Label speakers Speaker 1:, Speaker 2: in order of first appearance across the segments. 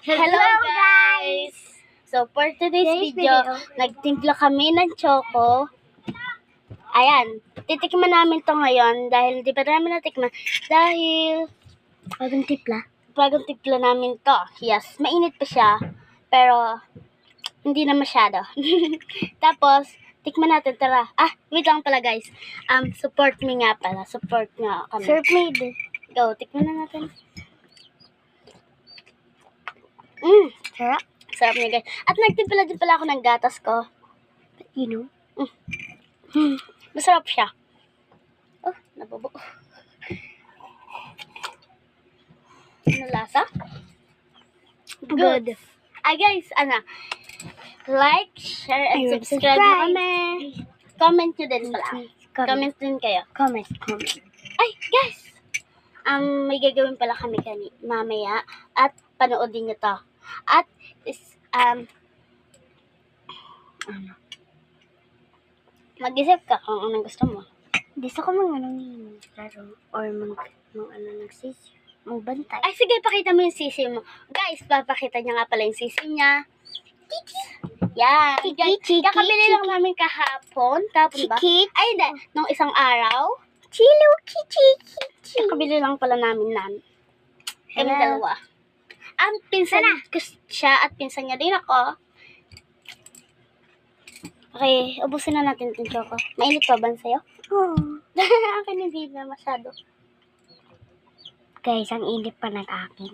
Speaker 1: Hello guys! So for today's video, nagtimpla kami ng choco. Ayan, titikman namin to ngayon dahil hindi pa namin natikman. Dahil bagong timpla namin to. Yes, mainit pa siya. Pero hindi na masyado. Tapos, tikman natin, tara. Wait lang pala guys. Support me nga pala. Support nga kami.
Speaker 2: Serve me din.
Speaker 1: Go, tikman na natin.
Speaker 2: Sarap.
Speaker 1: Sarap niya guys. At nagtimpla din pala ako ng gatas ko.
Speaker 2: You know?
Speaker 1: Masarap siya. Oh, nabubo. Ano lasa?
Speaker 2: Good.
Speaker 1: Guys, like, share, and
Speaker 2: Ayun,
Speaker 1: subscribe
Speaker 2: subscribe.
Speaker 1: na kami. Comment nyo din pala. Comment din kayo.
Speaker 2: Comment.
Speaker 1: Ay, guys! May gagawin pala kami mamaya. At panoodin nyo to. At, mag-isip ka kung anong gusto mo.
Speaker 2: Gusto ko mga laro or nagsisi. Magbantay.
Speaker 1: Ay, sige, pakita mo yung sisi mo. Guys, papakita niya nga pala yung sisi niya. Yan.
Speaker 2: Chiki.
Speaker 1: Kakabili lang namin kahapon. Kahapon ba?
Speaker 2: Chiki.
Speaker 1: Ay, hindi. Nung isang araw.
Speaker 2: Chilo, chichi.
Speaker 1: Kakabili lang pala namin kami
Speaker 2: Hello.
Speaker 1: dalawa. Ang pinsan ko siya at pinsan niya din ako. Okay, ubusin na natin itong choco. Mainit pa ba sa'yo?
Speaker 2: Oh.
Speaker 1: Akin hindi na masyado.
Speaker 2: Guys, ang init pa ng akin.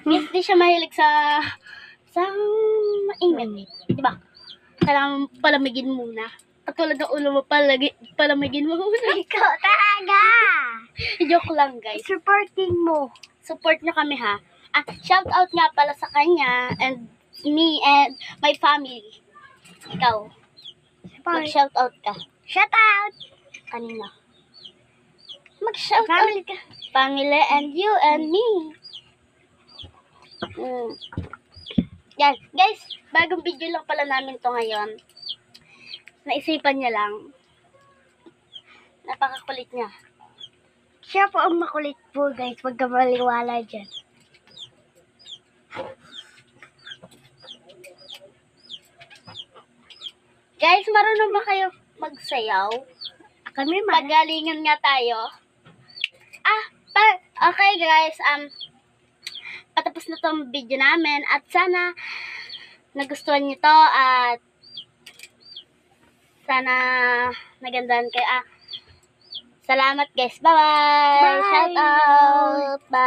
Speaker 1: Yes, di siya mahilig sa mainit. Diba? Kailangan palamigin muna. Katulad ng ulo mo, palamigin mo muna.
Speaker 2: Ikaw talaga!
Speaker 1: Joke lang, guys.
Speaker 2: Supporting mo.
Speaker 1: Support nyo kami, ha? Shout out nga pala sa kanya and me and my family. Ikaw. Mag-shout out ka.
Speaker 2: Shout out!
Speaker 1: Kanina. Mag-shout
Speaker 2: Family
Speaker 1: out ka. Family and you and me. Yan. Guys, bagong video lang pala namin to ngayon. Naisipan niya lang. Napakakulit niya.
Speaker 2: Siya po ang makulit po, guys. Huwag ka maliwala dyan.
Speaker 1: Guys, marunong ba kayo magsayaw?
Speaker 2: Kami
Speaker 1: Pagalingan nga tayo. Okay guys, patapos na tong video namin at sana nagustuhan niyo to at sana nagandahan kayo. Salamat guys. Bye-bye.
Speaker 2: Bye.
Speaker 1: Shout out. Bye.